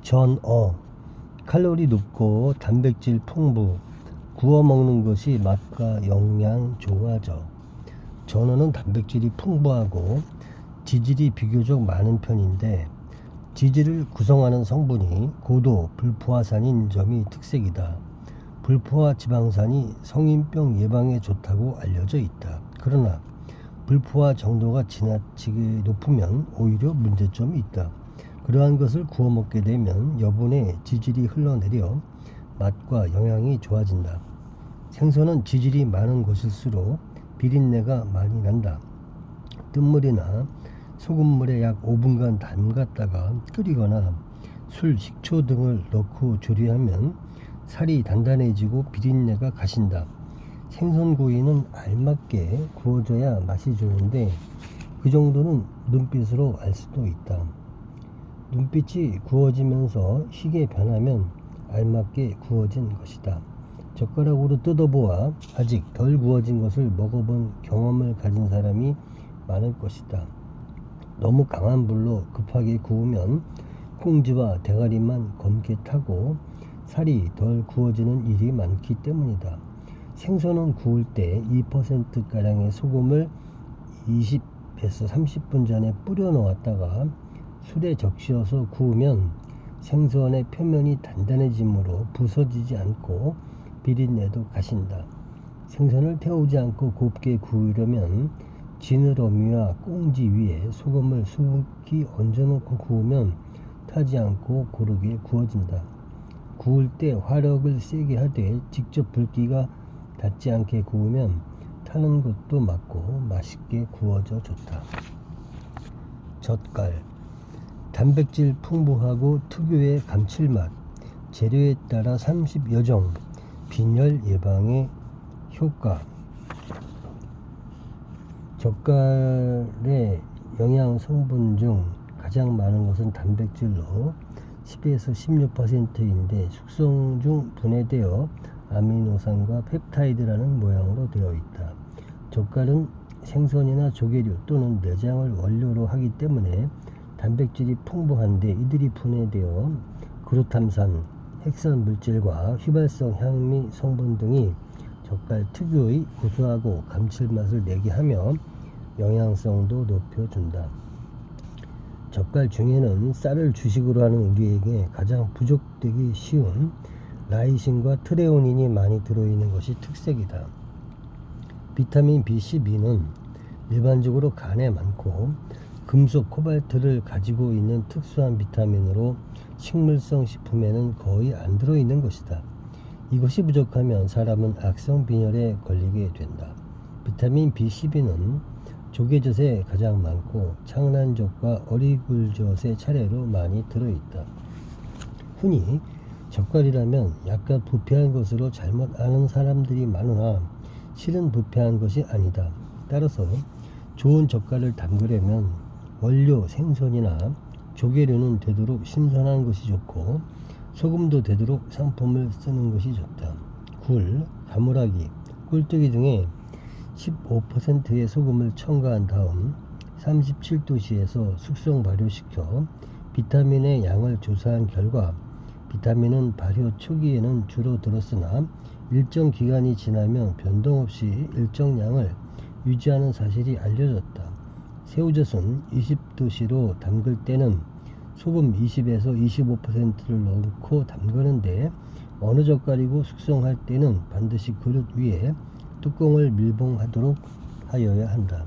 전어. 칼로리 높고 단백질 풍부. 구워 먹는 것이 맛과 영양 좋아져. 전어는 단백질이 풍부하고 지질이 비교적 많은 편인데 지질을 구성하는 성분이 고도 불포화산인 점이 특색이다. 불포화 지방산이 성인병 예방에 좋다고 알려져 있다. 그러나 불포화 정도가 지나치게 높으면 오히려 문제점이 있다. 그러한 것을 구워 먹게 되면 여분의 지질이 흘러내려 맛과 영양이 좋아진다. 생선은 지질이 많은 곳일수록 비린내가 많이 난다. 뜬물이나 소금물에 약 5분간 담갔다가 끓이거나 술, 식초 등을 넣고 조리하면 살이 단단해지고 비린내가 가신다. 생선구이는 알맞게 구워져야 맛이 좋은데 그 정도는 눈빛으로 알 수도 있다. 눈빛이 구워지면서 희게 변하면 알맞게 구워진 것이다. 젓가락으로 뜯어보아 아직 덜 구워진 것을 먹어본 경험을 가진 사람이 많을 것이다. 너무 강한 불로 급하게 구우면 콩지와 대가리만 검게 타고 살이 덜 구워지는 일이 많기 때문이다. 생선은 구울 때 2%가량의 소금을 20에서 30분 전에 뿌려 놓았다가 술에 적셔서 구우면 생선의 표면이 단단해지므로 부서지지 않고 비린내도 가신다. 생선을 태우지 않고 곱게 구우려면 지느러미와 꽁지 위에 소금을 수북히 얹어놓고 구우면 타지 않고 고르게 구워진다. 구울 때 화력을 세게 하되 직접 불기가 닿지 않게 구우면 타는 것도 맞고 맛있게 구워져 좋다. 젓갈. 단백질 풍부하고 특유의 감칠맛, 재료에 따라 30여 종, 빈혈 예방에 효과. 젓갈의 영양 성분 중 가장 많은 것은 단백질로 10에서 16%인데 숙성 중 분해되어 아미노산과 펩타이드라는 모양으로 되어 있다. 젓갈은 생선이나 조개류 또는 내장을 원료로 하기 때문에 단백질이 풍부한데 이들이 분해되어 그루탐산, 핵산 물질과 휘발성 향미 성분 등이 젓갈 특유의 고소하고 감칠맛을 내게 하며 영양성도 높여준다. 젓갈 중에는 쌀을 주식으로 하는 우리에게 가장 부족되기 쉬운 라이신과 트레오닌이 많이 들어있는 것이 특색이다. 비타민 B12는 일반적으로 간에 많고 금속, 코발트를 가지고 있는 특수한 비타민으로 식물성 식품에는 거의 안 들어있는 것이다. 이것이 부족하면 사람은 악성 빈혈에 걸리게 된다. 비타민 B12는 조개젓에 가장 많고 창란젓과 어리굴젓의 차례로 많이 들어있다. 흔히 젓갈이라면 약간 부패한 것으로 잘못 아는 사람들이 많으나 실은 부패한 것이 아니다. 따라서 좋은 젓갈을 담그려면 원료 생선이나 조개류는 되도록 신선한 것이 좋고 소금도 되도록 상품을 쓰는 것이 좋다. 굴, 가물하기, 꿀뜨기 등에 15%의 소금을 첨가한 다음 37도씨에서 숙성 발효시켜 비타민의 양을 조사한 결과 비타민은 발효 초기에는 주로 들었으나 일정 기간이 지나면 변동 없이 일정 양을 유지하는 사실이 알려졌다. 새우젓은 20도씨로 담글 때는 소금 20에서 25%를 넣고 담그는데 어느 젓갈이고 숙성할 때는 반드시 그릇 위에 뚜껑을 밀봉하도록 하여야 한다.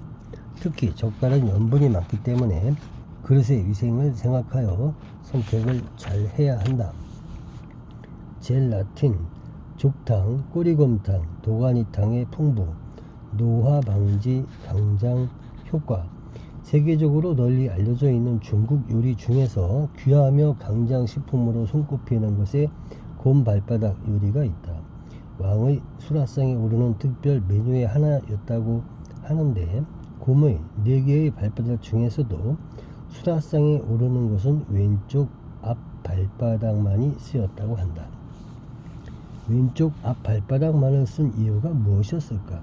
특히 젓갈은 염분이 많기 때문에 그릇의 위생을 생각하여 선택을 잘 해야 한다. 젤라틴, 족탕, 꼬리곰탕, 도가니탕의 풍부, 노화 방지 강장 효과. 세계적으로 널리 알려져 있는 중국 요리 중에서 귀하며 강장식품으로 손꼽히는 것에 곰 발바닥 요리가 있다. 왕의 수라상에 오르는 특별 메뉴의 하나였다고 하는데 곰의 4개의 발바닥 중에서도 수라상에 오르는 것은 왼쪽 앞 발바닥만이 쓰였다고 한다. 왼쪽 앞 발바닥만을 쓴 이유가 무엇이었을까?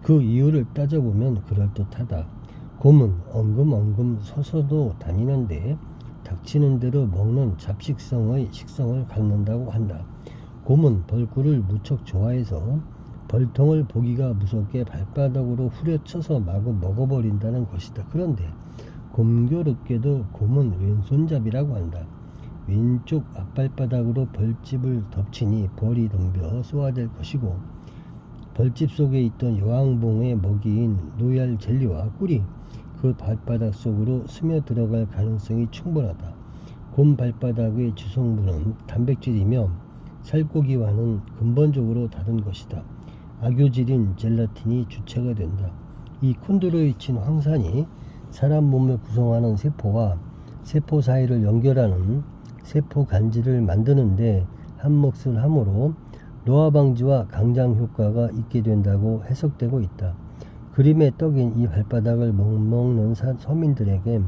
그 이유를 따져보면 그럴듯하다. 곰은 엉금엉금 서서도 다니는데 닥치는 대로 먹는 잡식성의 식성을 갖는다고 한다. 곰은 벌꿀을 무척 좋아해서 벌통을 보기가 무섭게 발바닥으로 후려쳐서 마구 먹어버린다는 것이다. 그런데 공교롭게도 곰은 왼손잡이라고 한다. 왼쪽 앞발바닥으로 벌집을 덮치니 벌이 덤벼 쏘아될 것이고, 벌집 속에 있던 여왕봉의 먹이인 로얄 젤리와 꿀이 그 발바닥 속으로 스며들어갈 가능성이 충분하다. 곰 발바닥의 주성분은 단백질이며 살코기와는 근본적으로 다른 것이다. 악효질인 젤라틴이 주체가 된다. 이 콘드로이친 황산이 사람 몸을 구성하는 세포와 세포 사이를 연결하는 세포 간질을 만드는데 한몫을 하므로 노화 방지와 강장 효과가 있게 된다고 해석되고 있다. 그림에 떡인 이 발바닥을 못 먹는 서민들에게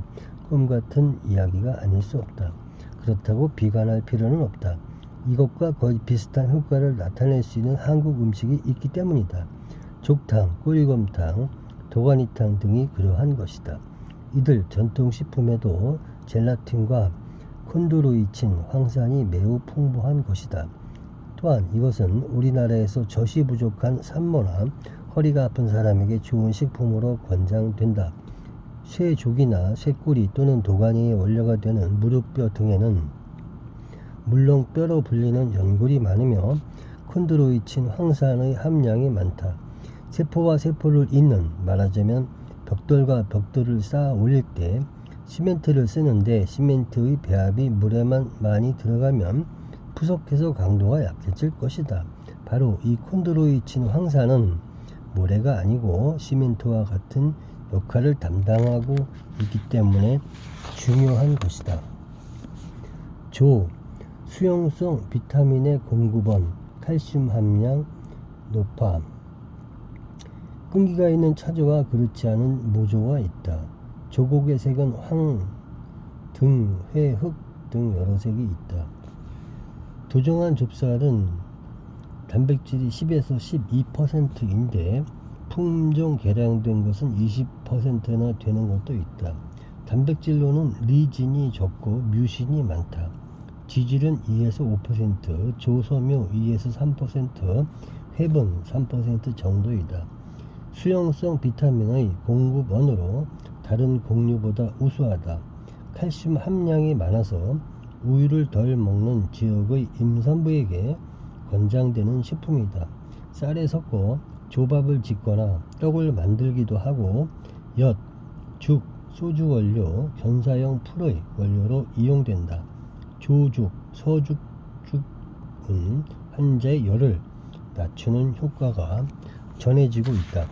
꿈같은 이야기가 아닐 수 없다. 그렇다고 비관할 필요는 없다. 이것과 거의 비슷한 효과를 나타낼 수 있는 한국 음식이 있기 때문이다. 족탕, 꼬리곰탕, 도가니탕 등이 그러한 것이다. 이들 전통식품에도 젤라틴과 콘드로이친 황산이 매우 풍부한 것이다. 또한 이것은 우리나라에서 젖이 부족한 산모나 허리가 아픈 사람에게 좋은 식품으로 권장된다. 쇠족이나 쇠꼬리 또는 도가니의 원료가 되는 무릎뼈 등에는 물렁뼈로 불리는 연골이 많으며 콘드로이친 황산의 함량이 많다. 세포와 세포를 잇는, 말하자면 벽돌과 벽돌을 쌓아 올릴 때 시멘트를 쓰는데 시멘트의 배합이 물에만 많이 들어가면 부석해서 강도가 약해질 것이다. 바로 이 콘드로이친 황산은 모래가 아니고 시멘트와 같은 역할을 담당하고 있기 때문에 중요한 것이다. 조, 수용성 비타민의 공급원, 칼슘 함량 높아. 끈기가 있는 차조와 그렇지 않은 모조가 있다. 조곡의 색은 황, 등, 회, 흑 등 여러 색이 있다. 도정한 좁쌀은 단백질이 10에서 12%인데 품종 개량된 것은 20%나 되는 것도 있다. 단백질로는 리진이 적고 뮤신이 많다. 지질은 2에서 5%, 조섬유 2에서 3%, 회분 3% 정도이다. 수용성 비타민의 공급원으로 다른 곡류보다 우수하다. 칼슘 함량이 많아서 우유를 덜 먹는 지역의 임산부에게 권장되는 식품이다. 쌀에 섞어 조밥을 짓거나 떡을 만들기도 하고 엿, 죽, 소주 원료, 견사형 풀의 원료로 이용된다. 조죽, 서죽죽은 환자의 열을 낮추는 효과가 전해지고 있다.